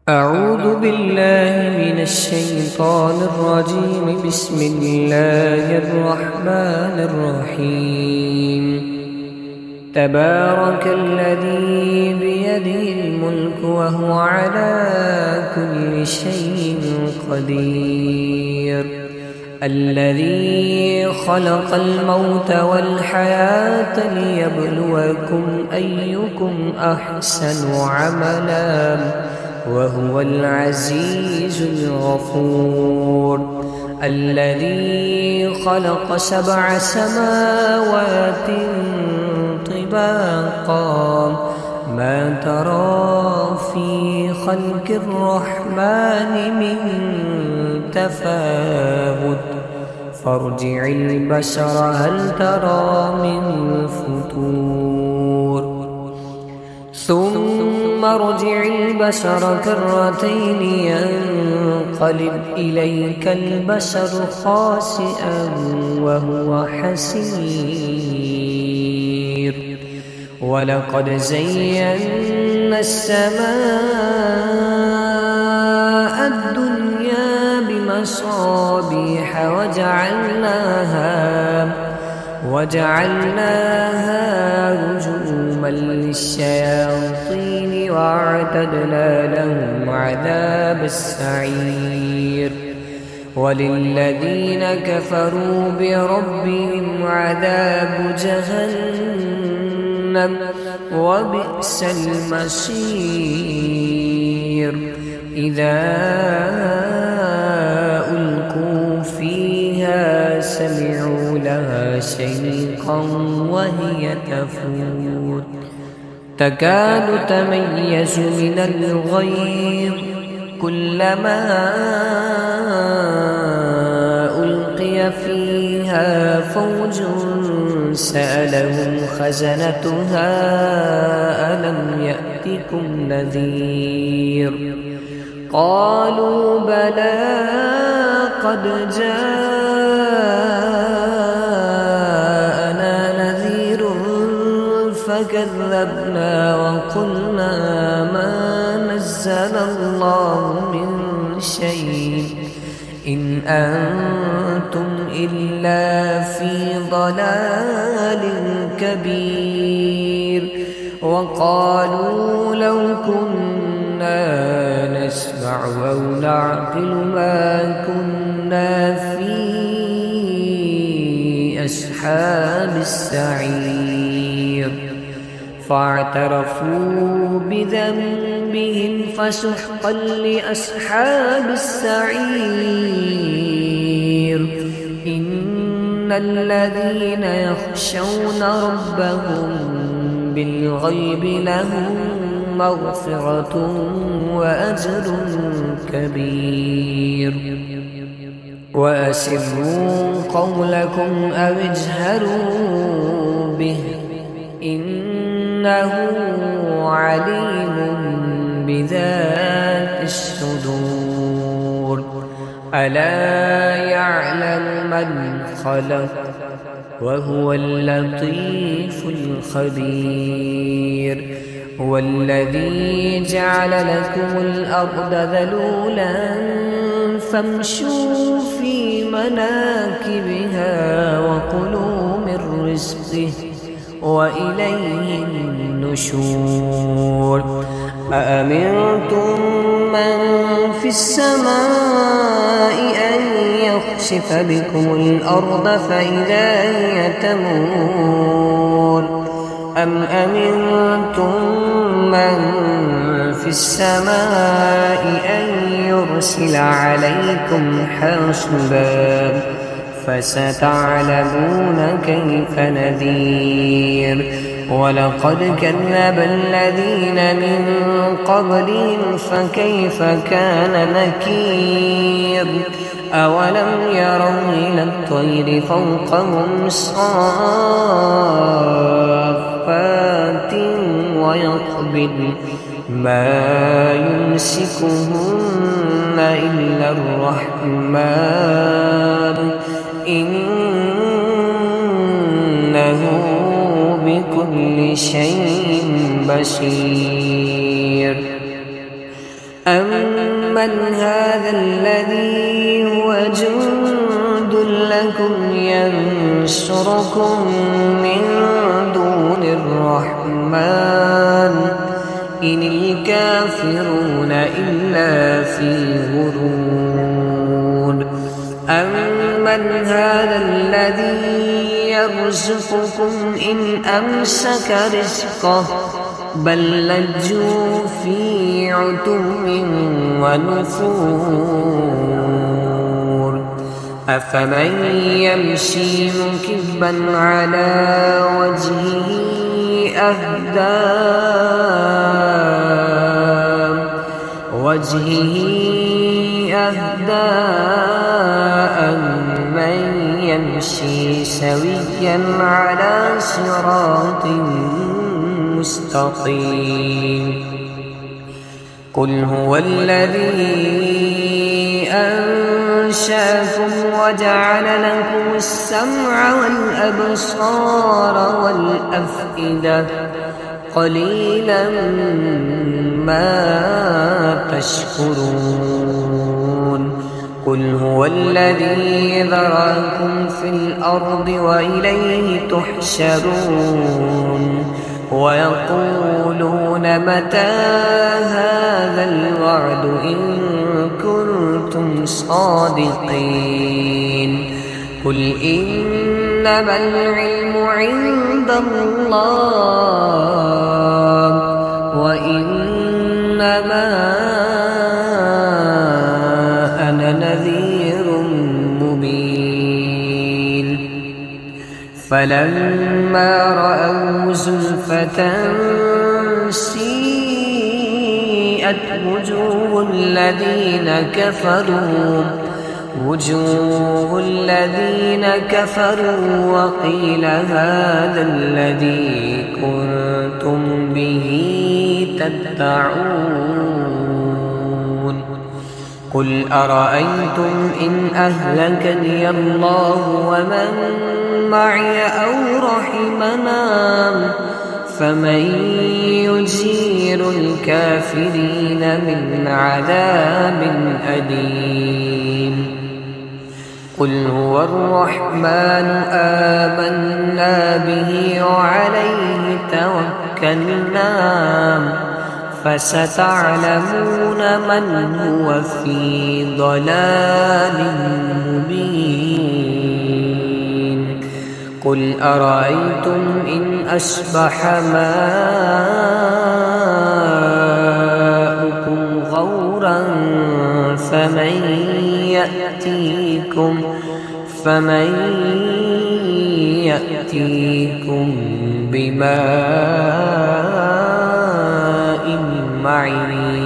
أعوذ بالله من الشيطان الرجيم. بسم الله الرحمن الرحيم. تبارك الذي بيده الملك وهو على كل شيء قدير. الذي خلق الموت والحياة ليبلوكم أيكم أحسن عملا وهو العزيز الغفور. الذي خلق 7 سماوات طباقا ما ترى في خلق الرحمن من تفاوت فارجع البصر هل ترى من فطور ثم ارجع البصر كرتين ينقلب إليك البصر خاسئا وهو حسير. ولقد زينا السماء الدنيا بمصابيح وجعلناها رجوما للشياطين وأعتدنا لهم عذاب السعير. وللذين كفروا بربهم عذاب جهنم وبئس المصير. إذا ألقوا فيها سمعوا لها شيقا وهي تفور تكاد تميز من الغيظ كلما ألقي فيها فوج سألهم خزنتها ألم يأتكم نذير. قالوا بلى قد جاءنا نذير فكذبنا وقلنا ما نزل الله من شيء إن أنتم إلا في ضلال كبير. وقالوا لو كنا نسمع أو نعقل ما كنا في أصحاب السعير. فاعترفوا بذنبهم فسحقا لأصحاب السعير. إن الذين يخشون ربهم بالغيب لهم مغفرة وأجر كبير. وأسروا قولكم أو اجهروا به إنه عليم بذات الصدور. ألا يعلم من خلق وهو اللطيف الخبير. هو الذي جعل لكم الأرض ذلولا فامشوا في مناكبها وكلوا من رزقه وإليه النشور. أأمنتم من في السماء أن يخسف بكم الأرض فإذا هي تمور أم أمنتم من في السماء أن يرسل عليكم حاصبا فستعلمون كيف نذير. ولقد كذب الذين من قبلهم فكيف كان نكير. أولم يروا إلى الطير فوقهم صافات ويقبضن ما يمسكهن إلا الرحمن إنه بكل شيء بصير. أَمَّنْ هَذَا الَّذِي هُوَ جُندٌ لَكُمْ يَنصُرُكُم مِّن دُونِ الرَّحْمَٰنِ إِنِ الْكَافِرُونَ إِلَّا فِي غُرُورٍ أَمَّنْ هَذَا الَّذِي يَرْزُقُكُمْ إِنْ أَمْسَكَ رِزْقَهُ بَل لَّجُّوا فِي عُتُوٍّ وَنُفُورٍ أَفَمَن يَمْشِي مُكِبًّا عَلَىٰ وَجْهِهِ أَهْدَىٰ أَمَّن يَمْشِي سَوِيًّا عَلَىٰ صِرَاطٍ مستقيم قل هو الذي أنشأكم وجعل لكم السمع والأبصار والأفئدة قليلا ما تشكرون قل هو الذي ذرأكم في الأرض وإليه تحشرون ويقولون متى هذا الوعد إن كنتم صادقين قل إنما العلم عند الله وإنما أنا نذير مبين فلما رأوا زلفة سيئت وجوه الذين كفروا وقيل هذا الذي كنتم به تدعون قل أرأيتم إن أهلكني الله ومن معي أو رحمنا فمن يجير الكافرين من عذاب أليم قل هو الرحمن آمنا به وعليه توكلنا فستعلمون من هو في ضلال مبين قل أرأيتم إن أصبح ماؤكم غورا فمن يأتيكم بماء معين